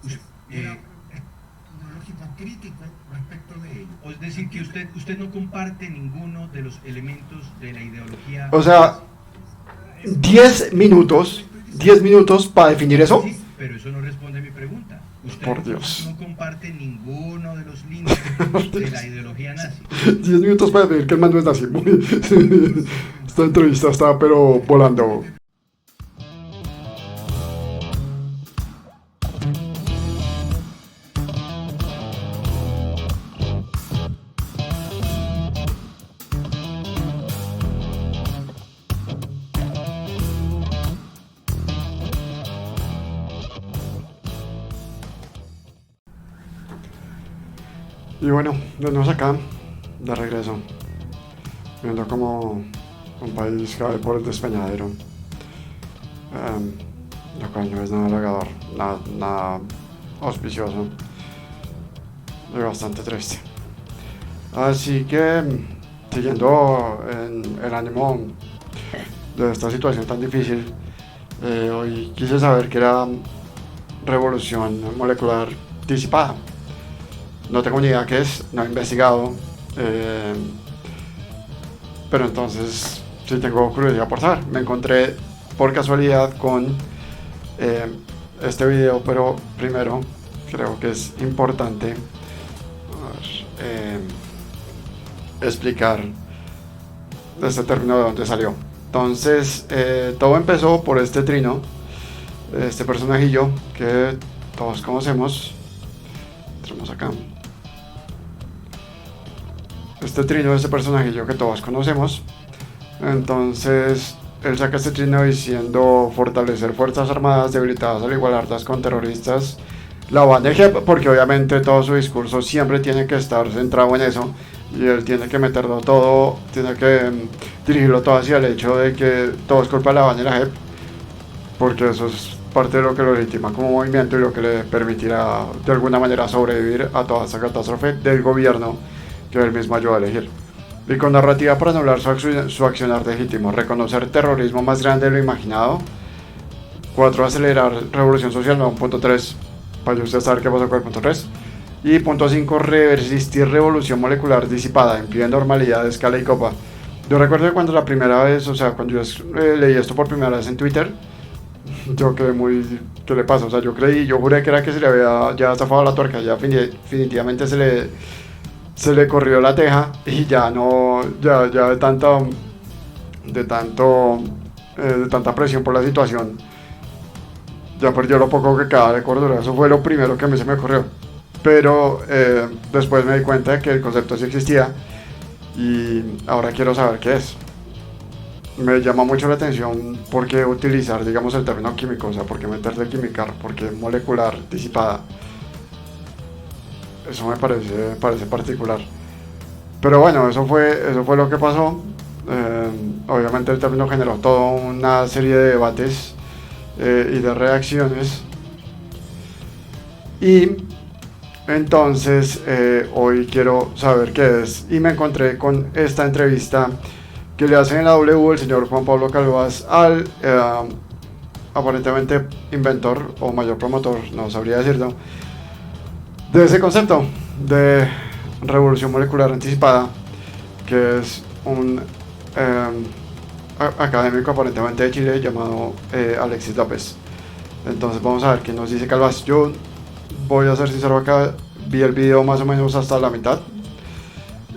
us- eh, ideológico crítico respecto de ello. es decir, que usted no comparte ninguno de los elementos de la ideología. O sea, 10 minutos para definir eso. Sí, pero eso no responde a mi pregunta. Usted Por Dios. no comparte ninguno de los límites de la ideología nazi. 10 minutos para definir que el man no es nazi. Esta entrevista está pero volando. Y bueno, venimos acá, de regreso, viendo como un país cae por el despeñadero, lo cual no es nada halagador, nada auspicioso y bastante triste. Así que, siguiendo en el ánimo de esta situación tan difícil, hoy quise saber qué era revolución molecular disipada. No tengo ni idea qué es, no he investigado, pero entonces sí tengo curiosidad por saber. Me encontré por casualidad con este video, pero primero creo que es importante explicar este término de dónde salió. Entonces todo empezó por este trino, este personajillo que todos conocemos. Entremos acá. Este trino, este personajillo que todos conocemos. Entonces él saca este trino diciendo fortalecer fuerzas armadas debilitadas al igualarlas con terroristas, la ONG, porque obviamente todo su discurso siempre tiene que estar centrado en eso, y él tiene que meterlo todo, tiene que dirigirlo todo hacia el hecho de que todo es culpa de la ONG, porque eso es parte de lo que lo legitima como movimiento y lo que le permitirá de alguna manera sobrevivir a toda esta catástrofe del gobierno que él mismo ayudó a elegir. Y con narrativa para anular su accionar legítimo, reconocer terrorismo más grande de lo imaginado. 4. Acelerar revolución social, no, punto 3, para usted saber qué pasó con el punto 3. Y punto 5, resistir revolución molecular disipada, en pie de normalidad, escala y copa. Yo recuerdo que cuando la primera vez, o sea, cuando yo leí esto por primera vez en Twitter, yo quedé muy... ¿Qué le pasa? O sea, yo juré que era que se le había ya zafado la tuerca, ya definitivamente se le corrió la teja y ya no, ya de tanta presión por la situación, ya perdió lo poco que quedaba de cordura. Eso fue lo primero que a mí se me ocurrió, pero después me di cuenta de que el concepto sí existía y ahora quiero saber qué es. Me llama mucho la atención por qué utilizar, digamos, el término químico, o sea, por qué meterle química, por qué molecular disipada. Eso me parece particular. Pero bueno, eso fue lo que pasó. Obviamente el término generó toda una serie de debates y de reacciones. Y entonces hoy quiero saber qué es. Y me encontré con esta entrevista que le hacen en la W el señor Juan Pablo Calvas al aparentemente inventor o mayor promotor, no sabría decirlo, de ese concepto de revolución molecular anticipada, que es un académico aparentemente de Chile llamado Alexis López. Entonces vamos a ver qué nos dice Calvas. Yo voy a ser sincero acá, vi el video más o menos hasta la mitad,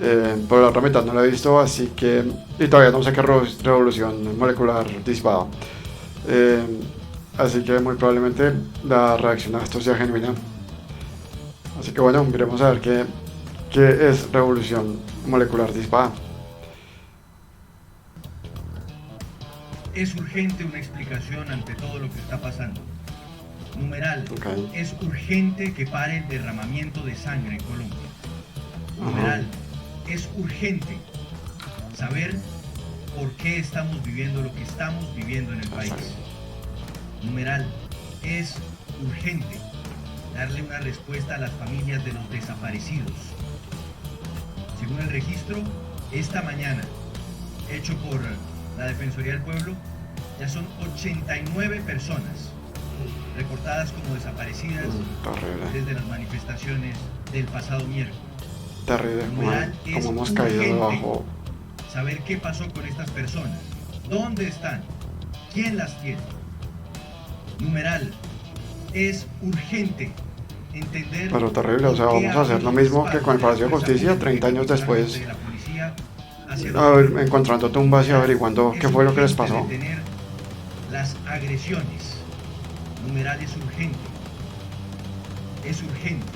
pero la otra mitad no la he visto, así que, y todavía no sé qué revolución molecular disipada, así que muy probablemente la reacción a esto sea genuina. Así que bueno, miremos a ver qué es revolución molecular disipada. Es urgente una explicación ante todo lo que está pasando. Numeral, Okay. Es urgente que pare el derramamiento de sangre en Colombia. Numeral, Es urgente saber por qué estamos viviendo lo que estamos viviendo en el país. Numeral, Es urgente darle una respuesta a las familias de los desaparecidos. Según el registro, esta mañana, hecho por la Defensoría del Pueblo, ya son 89 personas reportadas como desaparecidas Terrible. desde las manifestaciones del pasado miércoles. Terrible. Numeral Como es hemos caído urgente debajo. saber qué pasó con estas personas, dónde están, quién las tiene. Numeral, es urgente entender. Pero terrible, o sea, por qué vamos a hacer lo mismo que con el Palacio de Justicia 30 años después. de la policía hacia A ver, encontrando tumbas y averiguando qué fue lo que les pasó. detener las agresiones. Numeral, es urgente. Es urgente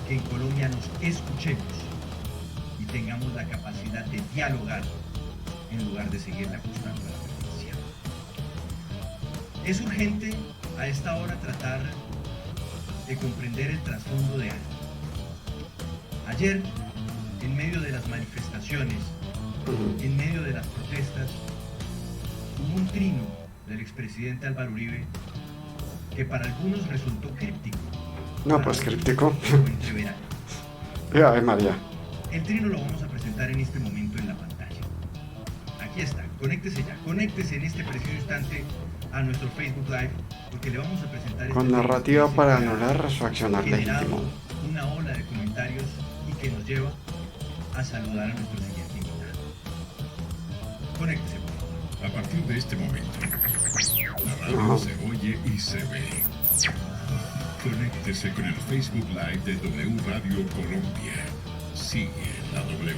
que en Colombia nos escuchemos y tengamos la capacidad de dialogar en lugar de seguir ajustando a la violencia. Es urgente a esta hora tratar de comprender el trasfondo de algo. Ayer, en medio de las manifestaciones, en medio de las protestas, hubo un trino del expresidente Álvaro Uribe que para algunos resultó críptico. No, pues críptico. Entreverano. Ay, María. El trino lo vamos a presentar en este momento en la pantalla. Aquí está, conéctese ya, conéctese en este preciso instante a nuestro Facebook Live, porque le vamos a presentar Con este narrativa video para que anular su accionar generado legítimo. una ola de comentarios y que nos lleva a saludar a nuestro siguiente invitado. Conéctese, por favor. A partir de este momento, la radio se oye y se ve. Conéctese con el Facebook Live de W Radio Colombia. Sigue la W.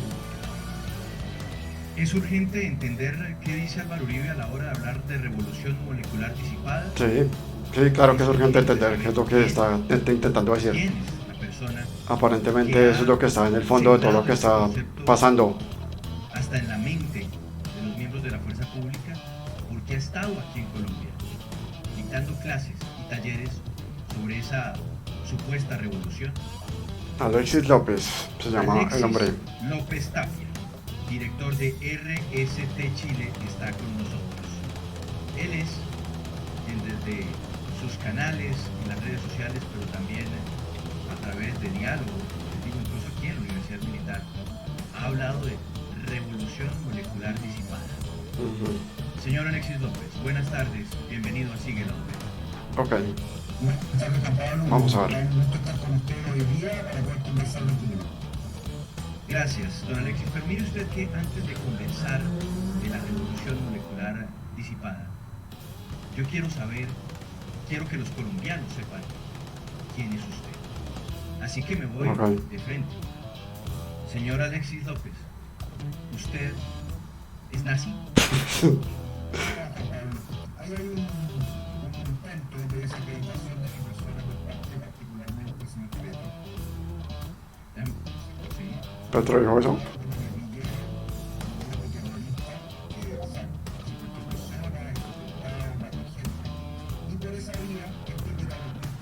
Es urgente entender qué dice Álvaro Uribe a la hora de hablar de revolución molecular disipada. Sí, sí, claro que es urgente entender qué es lo que está intentando decir. ¿Quién es la persona Aparentemente eso es lo que está en el fondo de todo lo que está pasando. hasta en la mente de los miembros de la fuerza pública, porque ha estado aquí en Colombia dictando clases y talleres sobre esa supuesta revolución? Alexis López se llama Alexis el hombre. López Tapia, director de RST Chile, está con nosotros. Él es quien desde sus canales y las redes sociales, pero también a través de diálogo, les digo, incluso aquí en la Universidad Militar, ha hablado de revolución molecular disipada. Señor Alexis López, buenas tardes, bienvenido a Sigue la W. Ok, Buenas tardes, Juan Pablo. Vamos a ver. Un gusto estar con usted hoy día para poder conversar de este tema. Gracias, don Alexis. Pero mire usted que antes de conversar de la revolución molecular disipada, yo quiero saber, quiero que los colombianos sepan quién es usted. Así que me voy Ok. de frente. Señor Alexis López, ¿usted es nazi? Juan Pablo, ahí hay un intento de desacreditación de mi persona por parte particularmente del señor Petro. Sí. Petro dijo eso. Y por esa vía,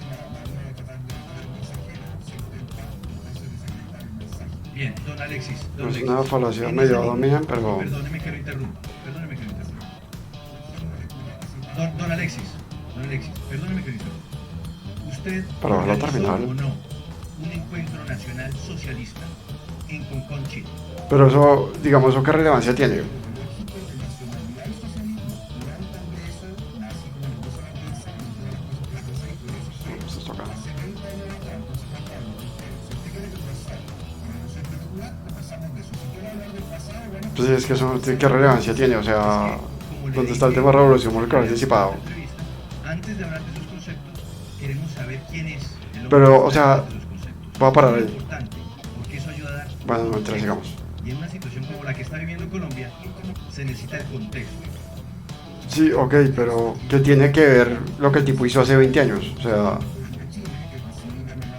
la manera de tratar de evitar el mensajero se intenta entonces desacreditar el mensaje. Bien, don Alexis. Don Es Alexis, una falacia en medio esa domina, línea- pero Perdóneme que lo interrumpa. Perdóneme que lo interrumpa. Don Alexis, perdóneme que lo interrumpa. ¿Usted Pero déjalo organizó terminar. o no un encuentro nacional socialista en Concón, Chile? pero eso, digamos, ¿eso qué relevancia tiene? El nacionalidad y socialismo durante el Congreso, así como el Congreso de la Prensa, y todas las cosas que se hacen, y eso fue Pues esto acá. hace 20 años atrás. Entonces, Juan Pablo, si usted quiere conversar con la noción particular, conversamos de eso. Si quiere hablar del pasado, bueno, Pues es que eso, ¿qué relevancia tiene? O sea, Como le ¿dónde dije está el tema de revolución molecular en la disipado? entrevista, antes de hablar de esos conceptos, queremos saber quién es el hombre Pero, que o está sea, detrás de esos conceptos. voy a parar Es ahí. muy importante, porque eso ayuda a dar Bueno, no, contexto. sigamos. Y en una situación como la que está viviendo Colombia, se necesita el contexto. Sí, ok, pero ¿qué tiene que ver lo que el tipo hizo hace 20 años? O sea,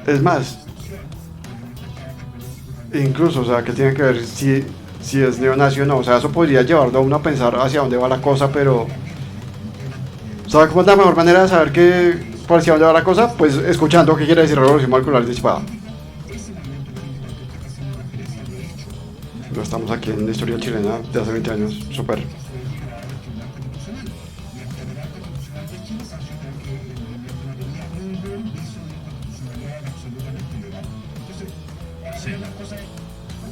es más, incluso, o sea, ¿qué tiene que ver si es neonazi o no? O sea, eso podría llevarlo a uno a pensar hacia dónde va la cosa, pero ¿sabe cómo es la mejor manera de saber hacia dónde va la cosa? Pues escuchando qué quiere decir revolución molecular disipada. No estamos aquí en la historia chilena de hace 20 años, súper. Sí.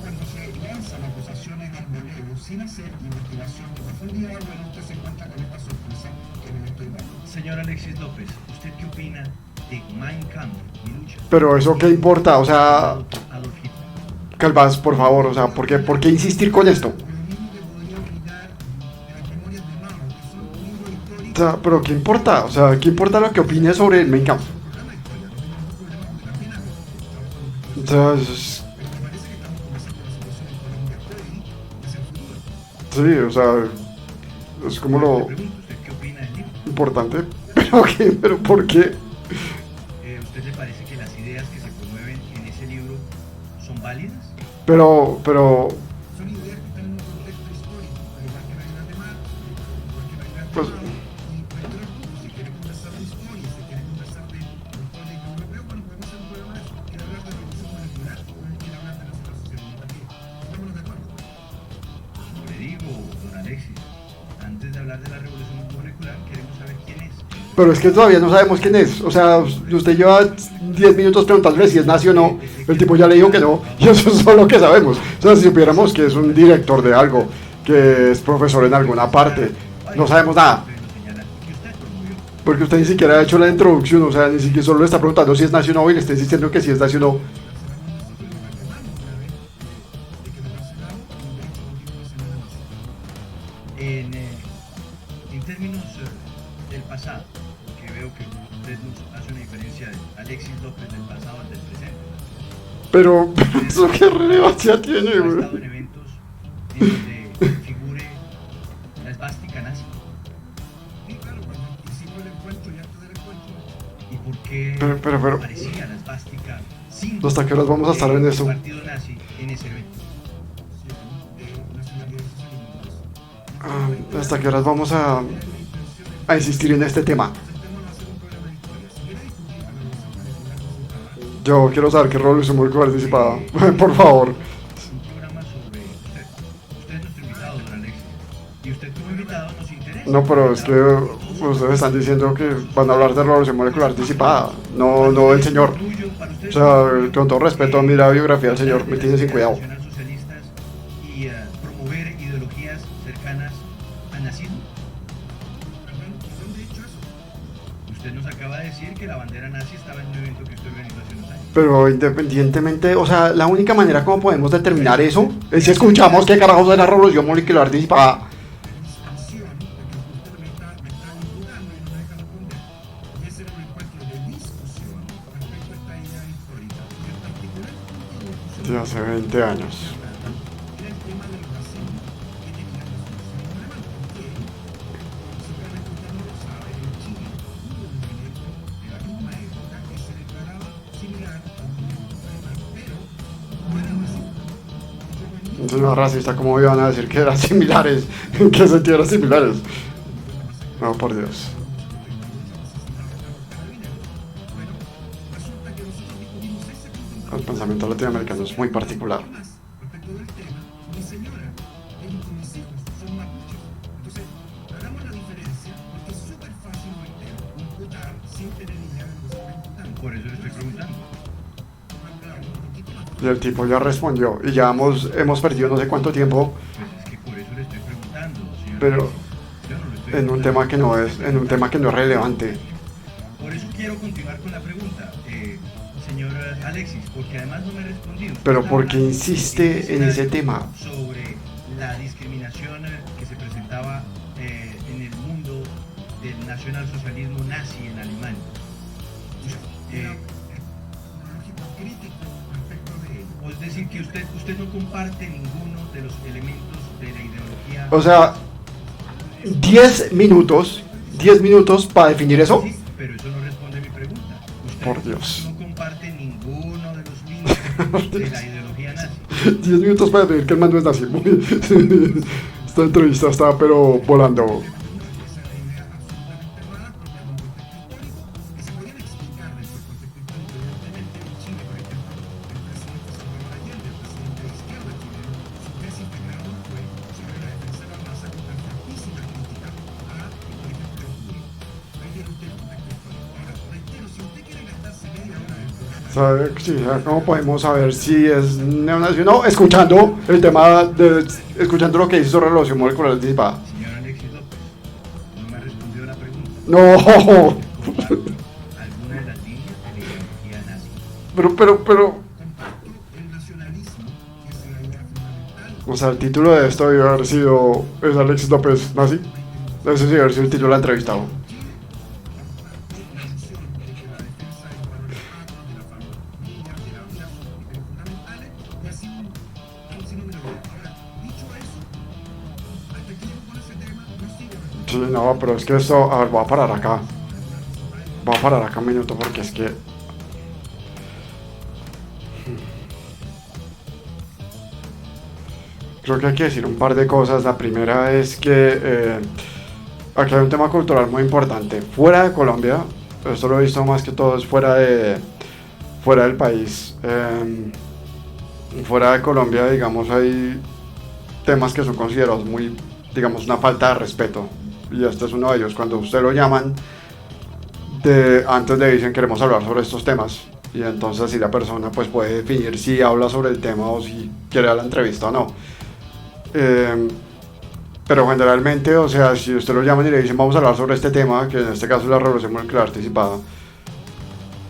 Cuando se lanzan acusaciones al voleo sin hacer investigación de profundidad, bueno, usted se encuentra con esta sorpresa cualquier evento de marketing. Señor Alexis López, ¿usted qué opina de Mein Kampf, mi lucha? Pero eso qué importa, o sea, Adolf Hitler. Calvás, por favor, o sea, por qué insistir con esto? Lo mismo que podría brindar de las memorias de Mao, que son un libro histórico. O sea, pero qué importa, o sea, qué importa lo que opine sobre el Mein Kampf. Programa de historia, no tenemos ningún problema porque también hago. O sea, es- Pero me parece que estamos conversando de la situación en Colombia hoy y hacia el futuro. sí, o sea, es como Le lo pregunto, ¿usted qué opina del libro? importante, pero qué, pero por qué. ¿Usted le parece que las ideas que se promueven en ese libro son válidas? Pero, Son ideas que están en un contexto histórico, al igual que la idea de Marx, igual que la idea de Pues- Mao, y por otro lado, si quiere conversar de historia, si quiere conversar de historia europeo, bueno, podemos hacer un programa de eso. Quiere hablar de la revolución molecular, quiere hablar de la socialdemocracia. Pongámonos de acuerdo. Como le digo, don Alexis, antes de hablar de la revolución molecular, queremos saber quién es. pero es que todavía no sabemos quién es. O sea, usted lleva 10 minutos preguntándole si es nazi o no. El tipo ya le dijo que no. Y eso es todo lo que sabemos. O sea, si supiéramos que es un director de algo, que es profesor en alguna parte, no sabemos nada. Usted nos señala que usted promovió. Porque usted ni siquiera ha hecho la introducción. O sea, ni siquiera solo le está preguntando si es nazi o no y le está diciendo que si es nazi o no. En términos del pasado, que veo que usted nos hace una diferencia de Alexis López del pasado al del presente. Pero, ¿eso qué relevancia tiene, Ha güey? estado en eventos en donde figure la esvástica nazi. Y claro, cuando hicimos el encuentro y antes del encuentro, ¿Y por qué Pero- aparecía la esvástica símbolo ¿Hasta qué horas vamos a estar en del eso? partido nazi en ese evento? de nacionalidad y socialismo. Ah, ¿hasta qué horas vamos a insistir en este tema? Sentémonos a hacer un programa de historia. Si quiere discutir la revolución molecular con su trabajo, Yo quiero saber qué rol hizo muy participada. Por favor. Un programa sobre usted. Usted es nuestro invitado, don Alexis. Y usted como invitado nos interesa. No, pero es que ustedes están diciendo que van a hablar de revolución molecular anticipada. No, no del señor. Tuyo, para usted, O sea, con todo respeto, a mí la biografía del señor me tiene sin cuidado. Nacionalsocialistas y promover ideologías cercanas al nazismo. ¿dónde he dicho eso? Usted nos acaba de decir que la bandera nazi estaba en un evento que usted organizó hace unos años. Pero independientemente, o sea, la única manera como podemos determinar eso es si escuchamos qué carajos es la revolución molecular anticipada. Discusión, porque usted me está imputando y no me deja responder. Y ese era un encuentro de discusión respecto a esta idea histórica. Y en particular, De hace 20 años. era el tema del racismo que tenía la situación en alemán. Porque, seguramente usted no lo sabe, en Chile hubo un movimiento de la misma época que se declaraba similar a un movimiento alemán, pero no era racista. Un señor racista, ¿cómo iban a decir que eran similares? ¿En qué sentido eran similares? No, por Dios. El pensamiento latinoamericano es muy particular. Respecto del tema, mi señora y mis hijos son mapuches. Entonces, hagamos la diferencia porque es súper fácil imputar sin tener idea de lo que se está imputando. Por eso le estoy preguntando. Un poquito más. Y el tipo ya respondió. Y ya hemos perdido no sé cuánto tiempo Pues es que por eso le estoy preguntando, señor. Pero Alexis. Yo no lo estoy en un tema que no es, en un tema que no es relevante. Por eso quiero continuar con la pregunta, señor Alexis, porque además no me ha respondido. Usted Pero habla ¿por qué insiste en ese tema? sobre la discriminación que se presentaba en el mundo del nacionalsocialismo nazi en Alemania. Era Eh, un lógico crítico respecto de ello. es decir, que usted no comparte ninguno de los elementos de la ideología. O sea, 10 minutos para definir eso. Sí, pero eso no responde a mi pregunta. Usted Por Dios. no comparte ninguno de los límites de la ideología nazi. 10 minutos para definir que el man no es nazi. Esta entrevista está pero volando. Esa era la idea absolutamente errada, propia de un contexto histórico, que se podían explicar dentro del contexto histórico. Evidentemente, en Chile, por ejemplo, el presidente Salvador Allende, el presidente de izquierda chileno, su tesis de grado fue sobre la defensa de la raza con una fortísima crítica a, por ejemplo, el judío. Ahí tiene usted el contexto histórico. Ahora, reitero, si usted quiere gastarse media hora del programa, ¿Sabe? Sí, ¿cómo podemos saber si es neonazi o no? Escuchando el tema escuchando lo que dice sobre la revolución molecular anticipada. Señor Alexis López, no me ha respondido la pregunta. No. alguna de las líneas de la ideología nazi. Pero, Comparto el nacionalismo, que es la idea fundamental. o sea, el título de esto debió haber sido ¿Es Alexis López nazi? Ese sí debe haber sido el título de la entrevista. La noción de que la defensa de los valores patrios, de la familia, de la vida son criterios fundamentales, y así un sinónimo de vida. Ahora, dicho eso, hasta aquí llego con ese tema, no sigue Sí, no, pero es que esto, a ver, voy a parar acá. Voy a parar acá un minuto porque es que... Creo que hay que decir un par de cosas. La primera es que aquí hay un tema cultural muy importante. Fuera de Colombia, esto lo he visto más que todo es fuera del país. Fuera de Colombia, digamos, hay temas que son considerados muy, digamos, una falta de respeto. Y este es uno de ellos. Cuando usted lo llaman, antes le dicen queremos hablar sobre estos temas. Y entonces si la persona pues puede definir si habla sobre el tema o si quiere dar la entrevista o no. Pero generalmente, o sea, si usted lo llaman y le dicen vamos a hablar sobre este tema, que en este caso es la revolución molecular anticipada,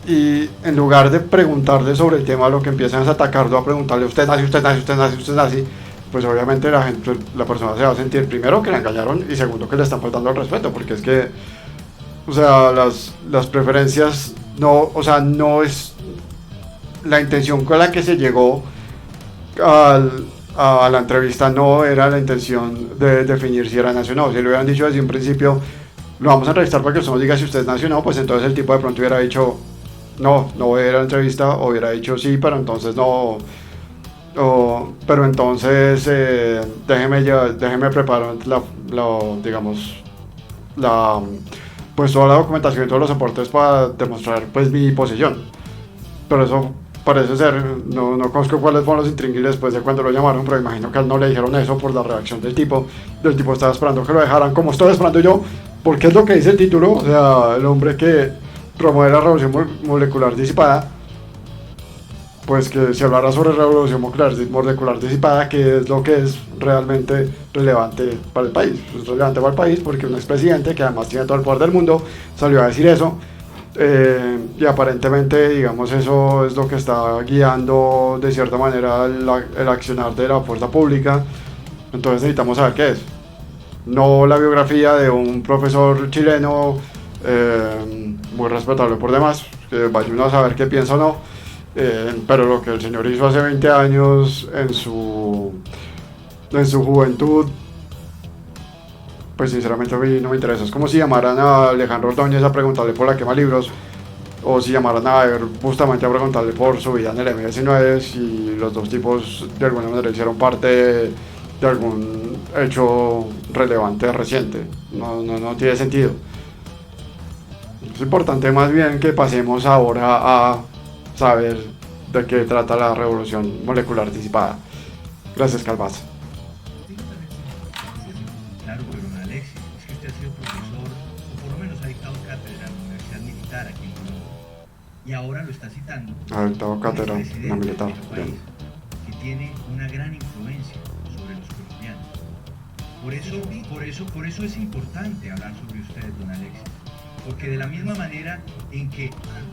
y en lugar de preguntarle sobre el tema, lo que empiezan es atacarlo, a preguntarle usted nazi, usted nazi, usted nazi, usted nazi, pues obviamente la persona se va a sentir primero que la engañaron y segundo que le están faltando el respeto, porque es que, o sea, las preferencias no, o sea, no es la intención con la que se llegó a la entrevista, no era la intención de definir si era nazi o no. Si le hubieran dicho desde un principio, lo vamos a entrevistar para que usted nos diga si usted es nazi o no, pues entonces el tipo de pronto hubiera dicho no voy a ir a la entrevista, o hubiera dicho sí, pero entonces no, pero entonces déjeme preparar digamos, pues toda la documentación y todos los soportes para demostrar pues mi posición. Pero eso parece ser, no conozco cuáles fueron los intríngulis después de cuando lo llamaron, pero imagino que a él no le dijeron eso por la reacción del tipo. El tipo estaba esperando que lo dejaran como estoy esperando yo, porque es lo que dice el título, o sea, el hombre que promueve la revolución molecular disipada, pues que se hablará sobre revolución molecular disipada, que es lo que es realmente relevante para el país. Es relevante para el país porque un expresidente, que además tiene todo el poder del mundo, salió a decir eso. Y aparentemente, digamos, eso es lo que está guiando de cierta manera el accionar de la fuerza pública. Entonces necesitamos saber qué es. No la biografía de un profesor chileno muy respetable por demás, que vaya uno a saber qué piensa o no, pero lo que el señor hizo hace 20 años en su juventud, pues sinceramente a mí no me interesa. Es como si llamaran a Alejandro Ordóñez a preguntarle por la quema de libros, o si llamaran a Ever Bustamante a preguntarle por su vida en el M19, si los dos tipos de alguna manera hicieron parte de algún hecho relevante reciente. No tiene sentido. Es importante más bien que pasemos ahora a saber de qué trata la revolución molecular disipada. Gracias, Calvaz. Claro, pero don Alexis, es que usted ha sido profesor, o por lo menos ha dictado cátedra en la Universidad Militar aquí en Colombia, y ahora lo está citando. Ha dictado cátedra un en la expresidente militar. de nuestro país, que tiene una gran influencia sobre los colombianos. Por eso es importante hablar sobre usted, don Alexis. Porque de la misma manera en que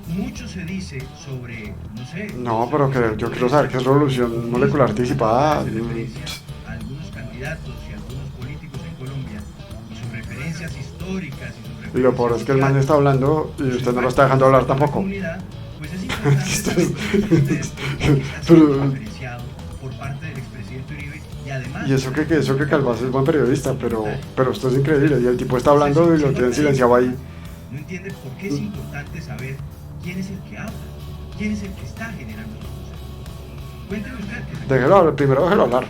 mucho se dice sobre, no sé... No, pero que yo quiero saber qué es revolución molecular disipada. Algunos candidatos y algunos políticos en Colombia y sus referencias históricas y sus referencias... Y lo peor es que el man está hablando y usted no lo está dejando hablar tampoco. Pues es importante saber que está siendo referenciado por parte del expresidente Uribe y además... Y eso que Calvaz es buen periodista, pero esto es increíble. Y el tipo está hablando y lo tienen silenciado ahí. No entiende por qué es importante saber quién es el que habla, quién es el que está generando los conceptos. Cuénteme usted. Déjelo hablar, primero déjelo hablar.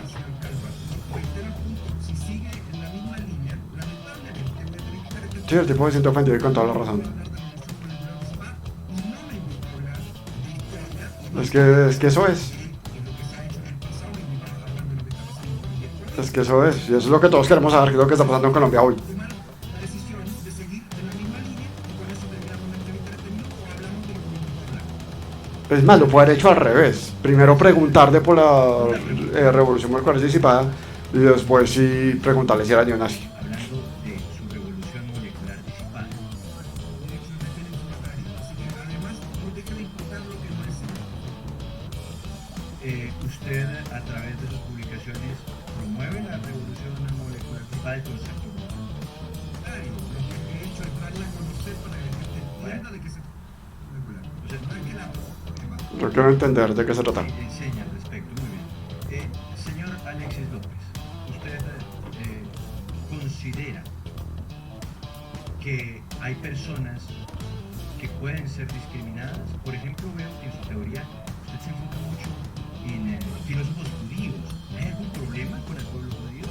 Si sigue en la misma línea, lamentablemente me tendré que Sí, el tipo se siente ofendido y con toda la razón. Es que eso es. Es que eso es. Y eso es lo que todos queremos saber, que es lo que está pasando en Colombia hoy. Es más, lo puede haber hecho al revés. Primero preguntarle por la revolución molecular disipada y después sí preguntarle si era neonazi. Hablando de su revolución molecular disipada, explicar lo que no es cierto. Usted, a través de sus publicaciones, promueve la revolución molecular principal del concepto. Claro, lo que he hecho es darle a conocer para que la gente entienda de qué se molecular. O sea, No es que la problema. Yo quiero entender de qué se trata. enseña al respecto, muy bien. Señor Alexis López, ¿usted considera que hay personas que pueden ser discriminadas? Por ejemplo, veo que en su teoría usted se enfoca mucho en filósofos judíos. ¿Hay algún problema con el pueblo judío?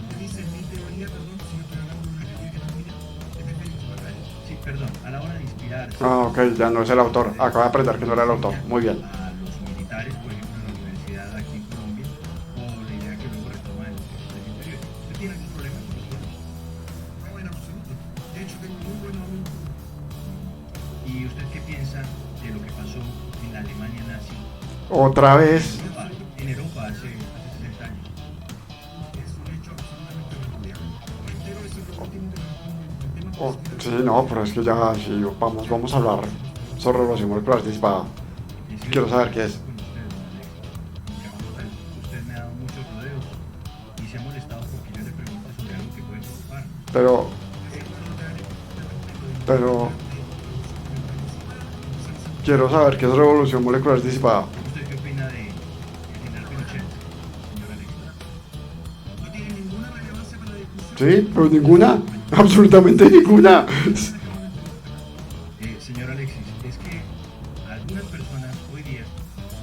Usted dice mi teoría, perdón, si yo estoy hablando de una teoría que no es mía, es de Félix Barrales. Sí, perdón, a la hora de inspirarse. Ah, ok, ya no es el autor. Acabo de aprender que no era el autor. Muy bien. A los militares, por ejemplo, en la universidad aquí en Colombia, o la idea que luego retoma el interior. ¿Usted tiene algún problema con los judíos? No, en absoluto. De hecho, tengo muy buenos amigos. ¿Y usted qué piensa de lo que pasó en la Alemania nazi? Otra vez. En Europa hace 60 años. Es un hecho absolutamente repudiable. Reitero, eso es lo último que me respondo Oh, sí, no, pero es que ya, sí, vamos a hablar sobre revolución molecular anticipada. Quiero saber qué es. Con usted, don Alex. Usted me ha dado muchos rodeos y se ha molestado porque yo le pregunte sobre algo que puede preocuparnos. Pero quiero saber qué es revolución molecular anticipada. ¿Usted qué opina de el general Pinochet, señor Alex? no tiene ninguna relevancia para la discusión. Sí, pero ninguna, absolutamente ninguna. Señor Alexis, es que algunas personas hoy día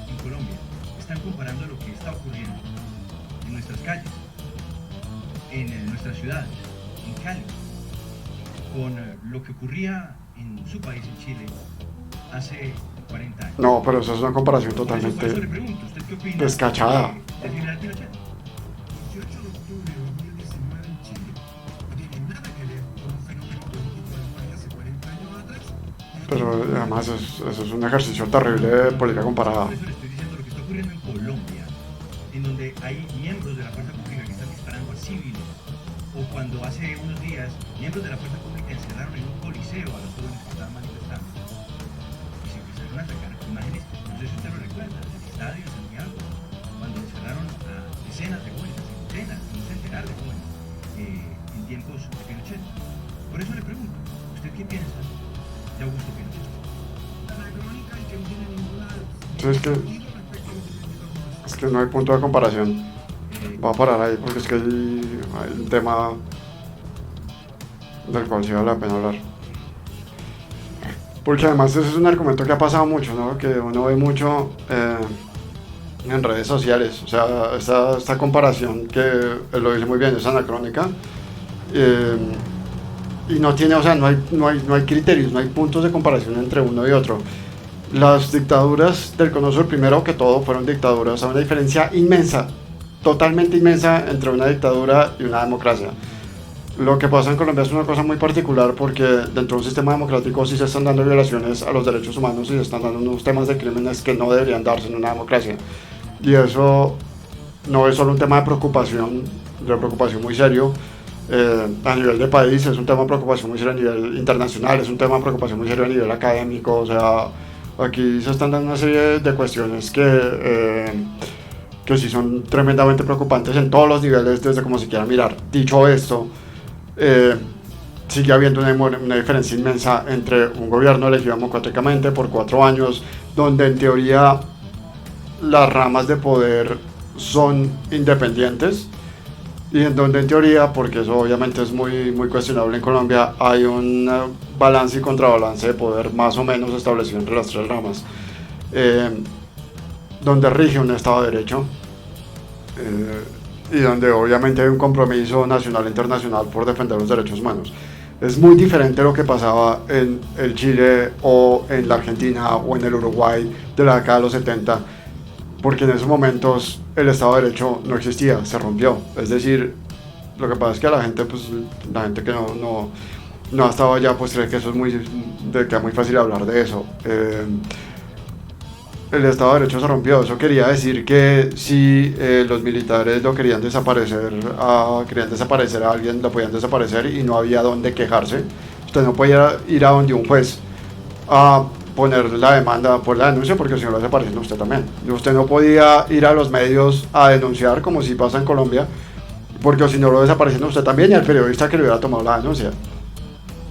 en Colombia están comparando lo que está ocurriendo en nuestras calles, en nuestras ciudades, en Cali, con lo que ocurría en su país, en Chile, hace 40 años. No, pero eso es una comparación Por eso le totalmente pregunto, ¿usted qué opina descachada. del general Pinochet? 18 de octubre de 2019 en Chile no tiene nada que ver con un fenómeno político del país hace 40 años atrás. Pero además eso es un ejercicio terrible de política comparada. Por eso le estoy diciendo lo que está ocurriendo en Colombia, en donde hay miembros de la fuerza pública que están disparando a civiles, o cuando hace unos días miembros de la fuerza pública encerraron en un coliseo a los jóvenes que estaban manifestando y se empezaron a sacar imágenes, no sé si usted lo recuerda, del estadio de Santiago, cuando encerraron a decenas de jóvenes, a centenas, un centenar de jóvenes en tiempos de Pinochet. Por eso le pregunto, ¿usted qué piensa de Augusto Pinochet? Anacrónica y que no tiene ninguna Sí, es que sentido respecto a lo que significa Es que no hay punto de comparación. Voy a parar ahí porque es que hay un tema del cual sí vale la pena hablar. Porque además ese es un argumento que ha pasado mucho, ¿no? Que uno ve mucho en redes sociales. O sea, esta comparación que él lo dice muy bien, es anacrónica. Y no tiene, o sea, no hay criterios, no hay puntos de comparación entre uno y otro. Las dictaduras del Cono Sur, primero que todo, fueron dictaduras. O sea, una diferencia inmensa, totalmente inmensa entre una dictadura y una democracia. Lo que pasa en Colombia es una cosa muy particular porque dentro de un sistema democrático sí se están dando violaciones a los derechos humanos y se están dando unos temas de crímenes que no deberían darse en una democracia. Y eso no es solo un tema de preocupación muy serio a nivel de país, es un tema de preocupación muy serio a nivel internacional, es un tema de preocupación muy serio a nivel académico. O sea, aquí se están dando una serie de cuestiones que sí son tremendamente preocupantes en todos los niveles, desde como se quiera mirar. Dicho esto, sigue habiendo una diferencia inmensa entre un gobierno elegido democráticamente por 4 años, donde en teoría las ramas de poder son independientes, y en donde en teoría, porque eso obviamente es muy cuestionable en Colombia, hay un balance y contrabalance de poder más o menos establecido entre las 3 ramas, donde rige un Estado de Derecho, y donde obviamente hay un compromiso nacional e internacional por defender los derechos humanos. Es muy diferente lo que pasaba en el Chile o en la Argentina o en el Uruguay de la década de los 70, porque en esos momentos el Estado de Derecho no existía, se rompió. Es decir, lo que pasa es que la gente que no ha estado allá, pues cree que eso es queda muy fácil hablar de eso. El Estado de Derecho se rompió. Eso quería decir que si los militares querían desaparecer a alguien, lo podían desaparecer y no había dónde quejarse. Usted no podía ir a donde un juez a poner la demanda por la denuncia, porque si no lo desaparecen usted también. Usted no podía ir a los medios a denunciar, como si pasa en Colombia, porque si no lo desaparecen usted también y el periodista que le hubiera tomado la denuncia.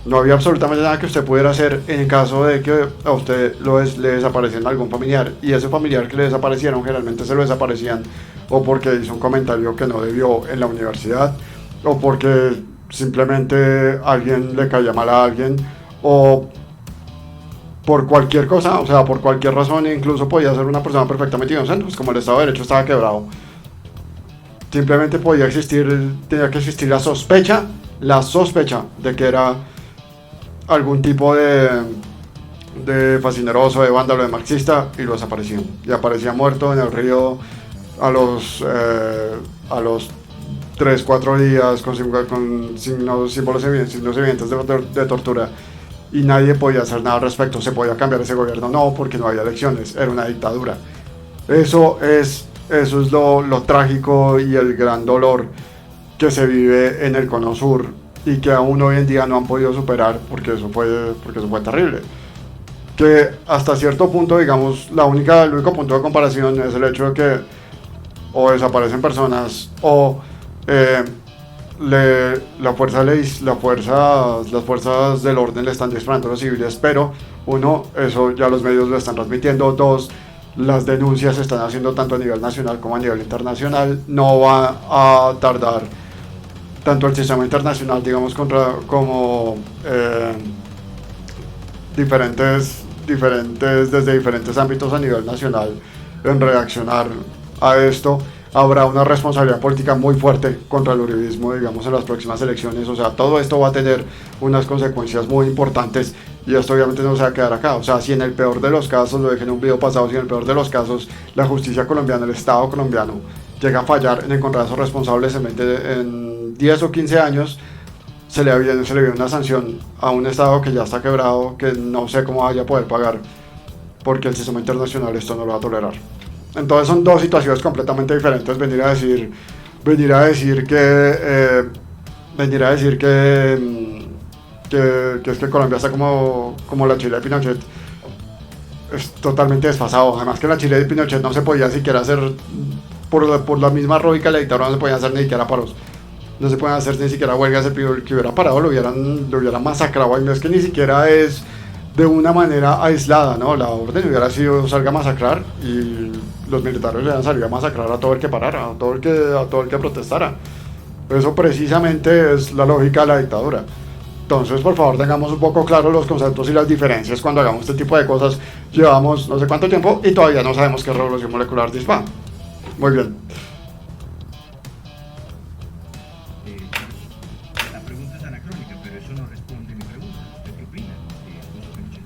No había absolutamente nada que usted pudiera hacer en caso de que a usted le desapareciera algún familiar, y ese familiar que le desaparecieron generalmente se lo desaparecían o porque hizo un comentario que no debió en la universidad, o porque simplemente alguien le caía mal a alguien, o por cualquier cosa, o sea, por cualquier razón. Incluso podía ser una persona perfectamente inocente, pues como el Estado de Derecho estaba quebrado. Simplemente tenía que existir la sospecha de que era algún tipo de fascineroso, de vándalo, de marxista, y lo desaparecían. Y aparecía muerto en el río a los 3-4 días con signos evidentes de tortura. Y nadie podía hacer nada al respecto. ¿Se podía cambiar ese gobierno? No, porque no había elecciones, era una dictadura. Eso es lo trágico y el gran dolor que se vive en el Cono Sur, y que aún hoy en día no han podido superar, porque eso fue terrible. Que hasta cierto punto, digamos, el único punto de comparación es el hecho de que o desaparecen personas o las fuerzas del orden le están disparando a los civiles, pero uno, eso ya los medios lo están transmitiendo. Dos, las denuncias se están haciendo tanto a nivel nacional como a nivel internacional. No va a tardar tanto el sistema internacional, digamos, como desde diferentes ámbitos a nivel nacional en reaccionar a esto. Habrá una responsabilidad política muy fuerte contra el uribismo, digamos, en las próximas elecciones. O sea, todo esto va a tener unas consecuencias muy importantes, y esto obviamente no se va a quedar acá. O sea, si en el peor de los casos, lo dejé en un video pasado, si en el peor de los casos la justicia colombiana, el Estado colombiano, llega a fallar en encontrar a esos responsables en 10 o 15 años, se le viene una sanción a un Estado que ya está quebrado, que no sé cómo vaya a poder pagar, porque el sistema internacional esto no lo va a tolerar. Entonces son dos situaciones completamente diferentes. Venir a decir que es que Colombia está como la Chile de Pinochet es totalmente desfasado. Además que la Chile de Pinochet no se podía siquiera hacer, por la misma lógica de la dictadura, no se podían hacer ni siquiera paros. No se pueden hacer ni siquiera huelgas. El que hubiera parado lo hubieran masacrado. Y no es que ni siquiera es de una manera aislada, ¿no? La orden hubiera sido salga a masacrar, y los militares le han salido a masacrar a todo el que parara, a todo el que protestara. Eso precisamente es la lógica de la dictadura. Entonces, por favor, tengamos un poco claros los conceptos y las diferencias cuando hagamos este tipo de cosas. Llevamos no sé cuánto tiempo y todavía no sabemos qué es revolución molecular dispara. Muy bien. La pregunta es anacrónica, pero eso no responde mi pregunta. ¿Usted qué opina de Augusto Pinochet?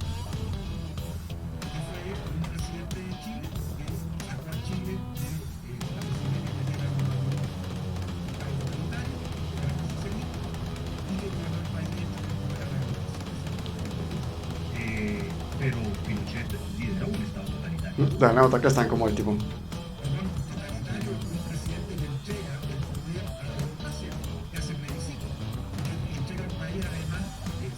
Fue un presidente de Chile que sacó a Chile de la posibilidad de tener un país autoritario, que era socialista, y que gobernó el país de hecho como era la Pero Pinochet lideró un Estado totalitario. La nota que están como el tipo. totalitario, un presidente le entrega el poder a la democracia, que hace plebiscito, le entrega el país además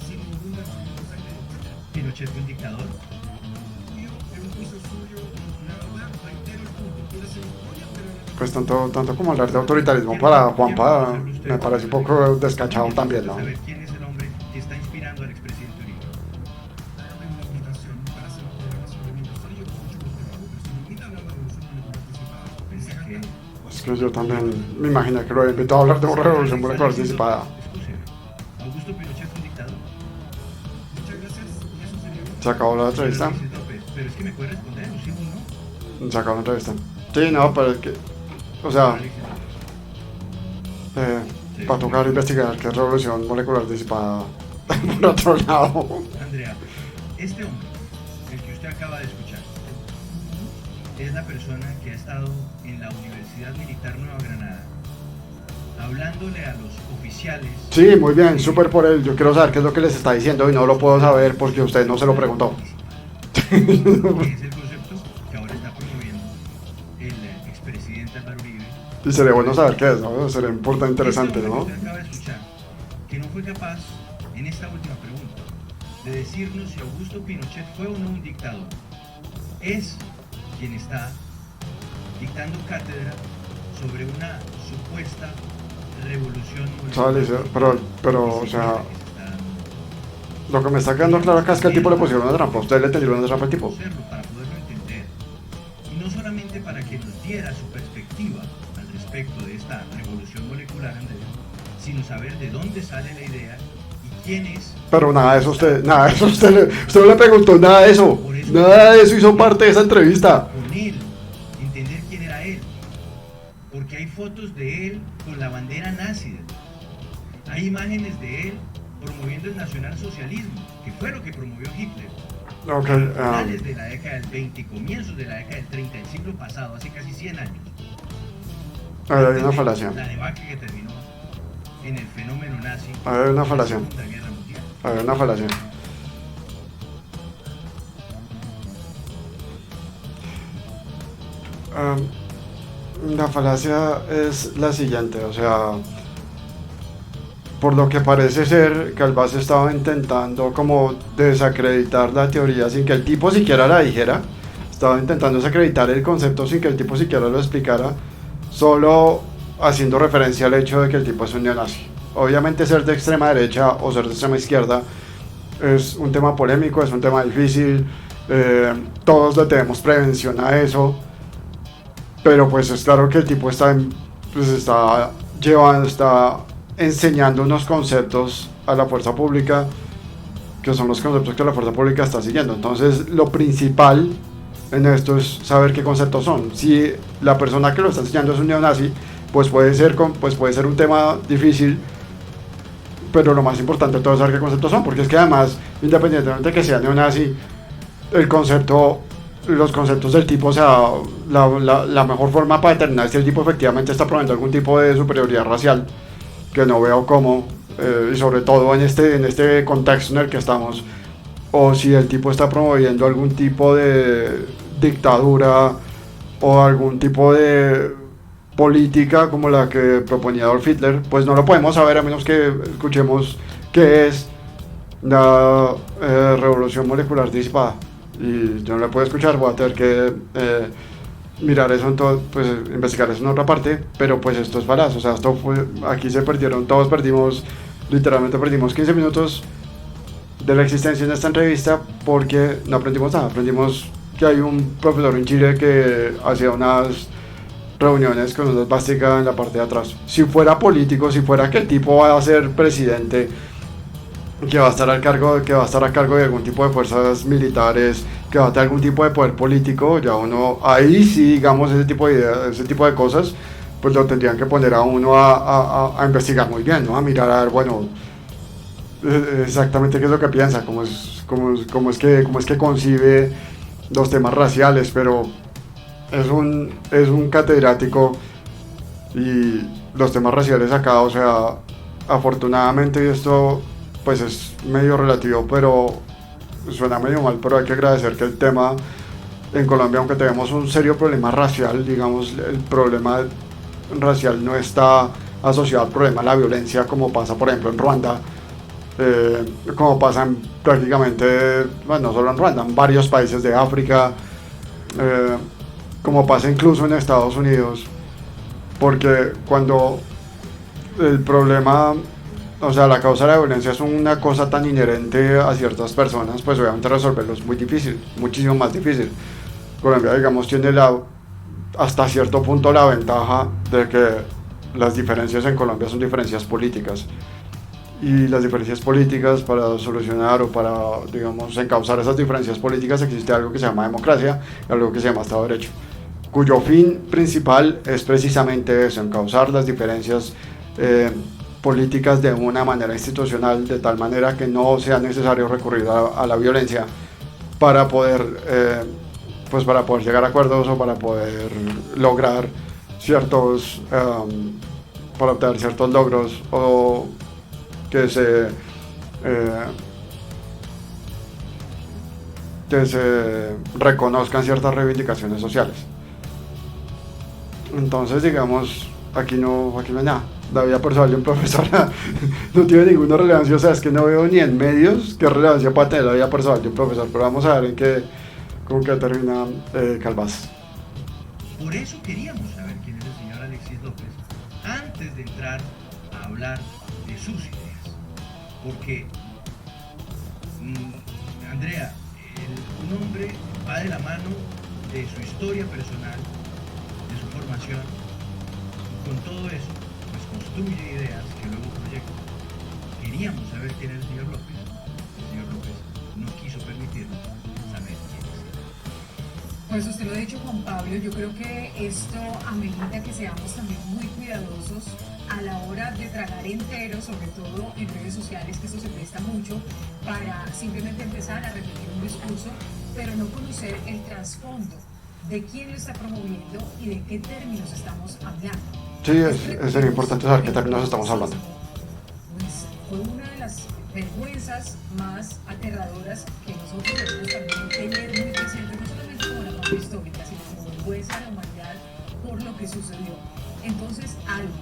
sin ninguna sangre, etc. Pinochet fue un dictador. Yo, en un juicio suyo, la verdad, reitero el punto, quiere hacer historia, pero Pues tanto como hablar de autoritarismo para Juanpa me parece un poco descachado también, ¿no? Saber quién es el hombre que está inspirando al expresidente Uribe. hay una invitación para hacer una programación de mi historia, yo con mucho gusto lo hago, pero si me invitan a hablar de revolución molecular anticipada, Pensé que Es que yo también me imaginé que lo había invitado a hablar de una revolución molecular anticipada. Escúcheme, ¿Augusto Pinochet fue un dictador? muchas gracias, y eso sería un Se acabó la entrevista. Pero es que me puede responder, ¿sí o no? Se acabó la entrevista. Sí, no, pero es que, o sea, para tocar investigar qué es revolución molecular anticipada por otro lado. Andrea, este hombre, el que usted acaba de escuchar, es la persona que ha estado en la Universidad Militar Nueva Granada, hablándole a los oficiales. Sí, muy bien, súper por él. Yo quiero saber qué es lo que les está diciendo y no lo puedo saber porque usted no se lo preguntó. Que es el concepto que ahora está promoviendo el expresidente Álvaro Uribe. Y sería bueno saber qué es, ¿no? Sería importante, interesante, Este hombre ¿no? que usted acaba de escuchar, que no fue capaz, en esta última pregunta, de decirnos si Augusto Pinochet fue o no un dictador. Es quien está dictando cátedra sobre una supuesta revolución molecular. Pero, o sea, lo que me está quedando claro acá es que al tipo le pusieron una trampa. Ustedes le tendieron una trampa al tipo. Para poderlo entender, y no solamente para que nos diera su perspectiva al respecto de esta revolución molecular, Andrés, sino saber de dónde sale la idea y quién es. Pero nada de eso usted no le preguntó nada de eso. Nada de eso hizo parte de esa entrevista. Con él, entender quién era él, porque hay fotos de él con la bandera nazi, hay imágenes de él promoviendo el nacionalsocialismo, que fue lo que promovió Hitler. Okay, A finales de la década del 20 y comienzos de la década del 30 del siglo pasado, hace casi 100 años. hay una falacia. La debacle que terminó en el fenómeno nazi. Hay una falacia. En la Segunda Guerra Mundial. Hay una falacia. La falacia es la siguiente, o sea, por lo que parece ser, Calvás estaba intentando como desacreditar la teoría sin que el tipo siquiera la dijera. Estaba intentando desacreditar el concepto sin que el tipo siquiera lo explicara, solo haciendo referencia al hecho de que el tipo es un neonazi. Obviamente ser de extrema derecha o ser de extrema izquierda es un tema polémico, es un tema difícil, todos le tenemos prevención a eso, pero pues es claro que el tipo está enseñando unos conceptos a la fuerza pública que son los conceptos que la fuerza pública está siguiendo. Entonces lo principal en esto es saber qué conceptos son. Si la persona que lo está enseñando es un neonazi, pues puede ser un tema difícil, pero lo más importante de todo es saber qué conceptos son, porque es que además, independientemente de que sea neonazi, los conceptos del tipo, o sea, la mejor forma para determinar si el tipo efectivamente está promoviendo algún tipo de superioridad racial, que no veo cómo, y sobre todo en este contexto en el que estamos, o si el tipo está promoviendo algún tipo de dictadura o algún tipo de política como la que proponía Adolf Hitler, pues no lo podemos saber a menos que escuchemos qué es la revolución molecular disipada. Y yo no la puedo escuchar, voy a tener que mirar eso en todo, pues investigar eso en otra parte, pero pues esto es falaz, o sea, aquí se perdieron, literalmente perdimos 15 minutos de la existencia en esta entrevista porque no aprendimos nada. Aprendimos que hay un profesor en Chile que hacía unas reuniones con una esvástica en la parte de atrás. Si fuera político, si fuera que el tipo va a ser presidente, que va a estar a cargo de algún tipo de fuerzas militares, que va a tener algún tipo de poder político, ya uno, ahí sí, digamos, ese tipo de cosas, pues lo tendrían que poner a uno a investigar muy bien, ¿no? A mirar, a ver, bueno, exactamente qué es lo que piensa, cómo es que concibe los temas raciales, pero es un catedrático y los temas raciales acá, o sea, afortunadamente, y esto pues es medio relativo, pero suena medio mal, pero hay que agradecer que el tema en Colombia, aunque tenemos un serio problema racial, digamos, el problema racial no está asociado al problema de la violencia como pasa por ejemplo en Ruanda, como pasa prácticamente, bueno, no solo en Ruanda, en varios países de África, como pasa incluso en Estados Unidos, porque cuando el problema, o sea, la causa de la violencia es una cosa tan inherente a ciertas personas, pues obviamente resolverlo es muy difícil, muchísimo más difícil. Colombia, digamos, tiene hasta cierto punto la ventaja de que las diferencias en Colombia son diferencias políticas. Y las diferencias políticas, para solucionar o para, digamos, encauzar esas diferencias políticas, existe algo que se llama democracia y algo que se llama Estado de Derecho, cuyo fin principal es precisamente eso, encauzar las diferencias políticas de una manera institucional, de tal manera que no sea necesario recurrir a la violencia para poder llegar a acuerdos o para poder lograr para obtener ciertos logros o que se reconozcan ciertas reivindicaciones sociales. Entonces, digamos, aquí no hay nada. la vida personal de un profesor no tiene ninguna relevancia, o sea, es que no veo ni en medios qué relevancia puede tener la vida personal de un profesor, pero vamos a ver en qué, con qué termina Calvás. Por eso queríamos saber quién es el señor Alexis López antes de entrar a hablar de sus ideas. Porque, Andrea, un hombre va de la mano de su historia personal, de su formación, y con todo eso, pues construye ideas que luego proyecta. Queríamos saber quién era el señor López. El señor López no quiso permitirnos saber quién es. Pues usted lo ha dicho, Juan Pablo, yo creo que esto amerita que seamos también muy cuidadosos a la hora de tragar entero, sobre todo en redes sociales, que esto se presta mucho para simplemente empezar a repetir un discurso, pero no conocer el trasfondo de quién lo está promoviendo y de qué términos estamos hablando. Sí, sería importante saber qué términos estamos hablando. Pues fue una de las vergüenzas más aterradoras que nosotros debemos también tener muy presente, no solamente como la parte histórica, sino como vergüenza a la humanidad por lo que sucedió. Entonces, algo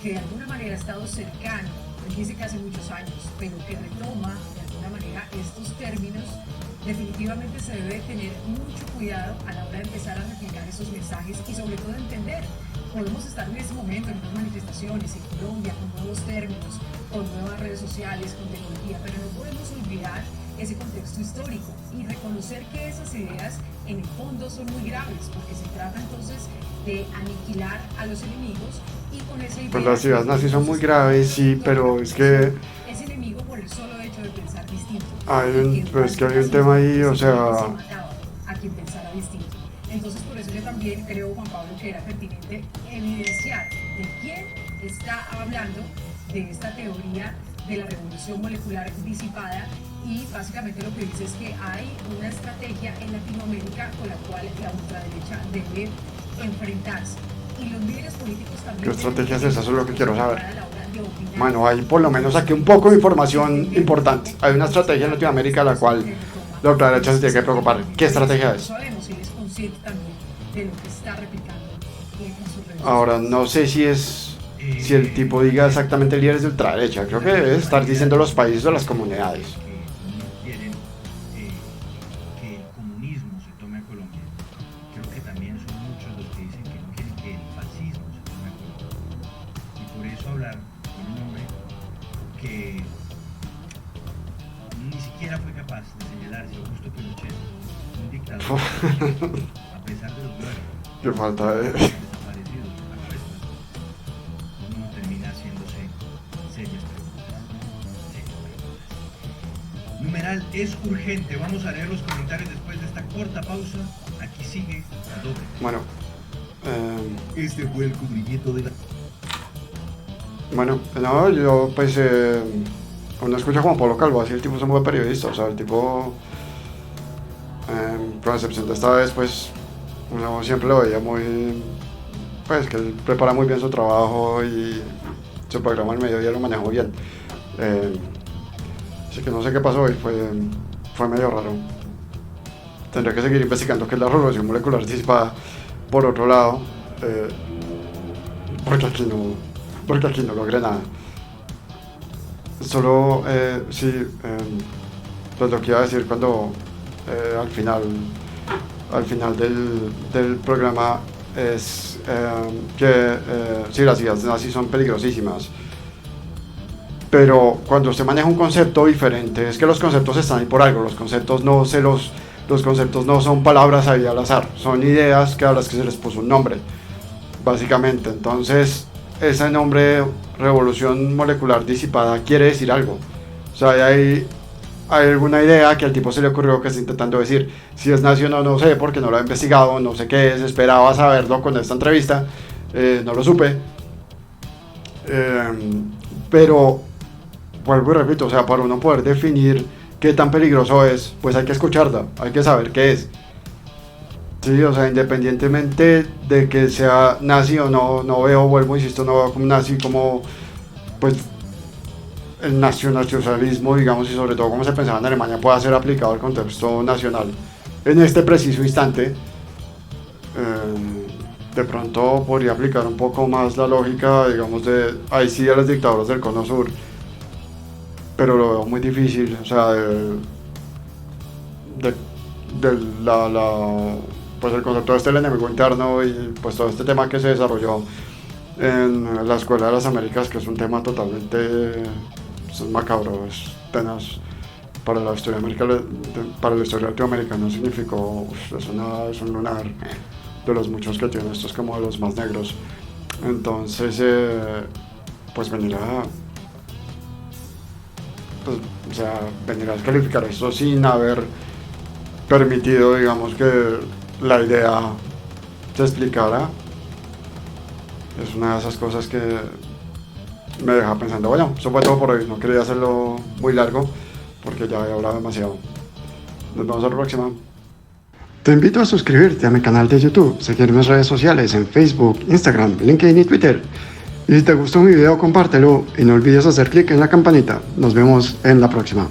que de alguna manera ha estado cercano, dice que hace muchos años, pero que retoma de alguna manera estos términos, definitivamente se debe tener mucho cuidado a la hora de empezar a replicar esos mensajes y sobre todo entender. Podemos estar en este momento en unas manifestaciones en Colombia con nuevos términos, con nuevas redes sociales, con tecnología, pero no podemos olvidar ese contexto histórico y reconocer que esas ideas en el fondo son muy graves, porque se trata entonces de aniquilar a los enemigos y con esa idea... Pues las ideas nazis son muy graves, sí, pero es que... Es enemigo por el solo hecho de pensar distinto. Pues que hay un tema ahí, o sea... A quien pensara distinto. Entonces, por eso yo también creo, Juan Pablo, que era pertinente evidenciar de quién está hablando de esta teoría de la revolución molecular disipada, y básicamente lo que dice es que hay una estrategia en Latinoamérica con la cual la ultraderecha debe enfrentarse. Y los líderes políticos también... ¿Qué estrategia es esa? Eso es lo que quiero saber. Bueno, ahí por lo menos saqué un poco de información importante. Hay una estrategia en Latinoamérica a la cual la ultraderecha se tiene que preocupar. ¿Qué estrategia es? Ahora, no sé si el tipo diga exactamente líderes de ultraderecha. Creo que debe estar diciendo los países o las comunidades. No quieren que el comunismo se tome a Colombia. Creo que también son muchos los que dicen que no quieren que el fascismo se tome a Colombia. Y por eso hablar con un hombre que ni siquiera fue capaz de señalar si Augusto Pinochet, un dictador, a pesar de los muertos, Qué falta de... desaparecidos, a cuestas, uno termina haciéndose serias preguntas. Numeral es urgente. Vamos a leer los comentarios después de esta corta pausa. Aquí sigue la doble. Bueno, Este fue el cubrimiento de la... bueno, no, yo pues cuando escucho a Juan Pablo Calvo, así el tipo es un buen periodista, o sea, el tipo, con excepción de esta vez, pues uno siempre lo veía muy, pues que él prepara muy bien su trabajo y su programa al mediodía lo manejó bien. Así que no sé qué pasó hoy, fue medio raro. Tendré que seguir investigando qué es la revolución molecular disipada por otro lado, porque aquí no logré nada. Solo, sí, pues lo que iba a decir cuando al final del programa es que sí, las ideas nazis son peligrosísimas, pero cuando usted maneja un concepto diferente, es que los conceptos están ahí por algo. Los conceptos no son palabras ahí al azar, son ideas a las que se les puso un nombre, básicamente. Entonces, ese nombre, revolución molecular disipada, quiere decir algo. O sea, hay alguna idea que al tipo se le ocurrió que está intentando decir. Si es nazi o no, no sé, porque no lo he investigado, no sé qué es, esperaba saberlo con esta entrevista, no lo supe. Pero, vuelvo y repito, o sea, para uno poder definir qué tan peligroso es, pues hay que escucharla, hay que saber qué es. Sí, o sea, independientemente de que sea nazi o no, no veo como nazi, como pues el nacionalsocialismo, digamos, y sobre todo como se pensaba en Alemania, pueda ser aplicado al contexto nacional en este preciso instante. de pronto podría aplicar un poco más la lógica, digamos, ahí sí de las dictaduras del Cono Sur, pero lo veo muy difícil, o sea, pues el concepto del enemigo interno y pues todo este tema que se desarrolló en la Escuela de las Américas, que es un tema totalmente es macabro, es tenaz. Para la historia para la historia latinoamericana significó, es un lunar de los muchos que tiene, esto es como de los más negros. Entonces, pues venir a calificar esto sin haber permitido, digamos, que la idea se explicara, es una de esas cosas que me deja pensando. Bueno, eso fue todo por hoy, no quería hacerlo muy largo porque ya he hablado demasiado. Nos vemos a la próxima. Te invito a suscribirte a mi canal de YouTube, seguir mis redes sociales en Facebook, Instagram, LinkedIn y Twitter. Y si te gustó mi video, compártelo y no olvides hacer clic en la campanita. Nos vemos en la próxima.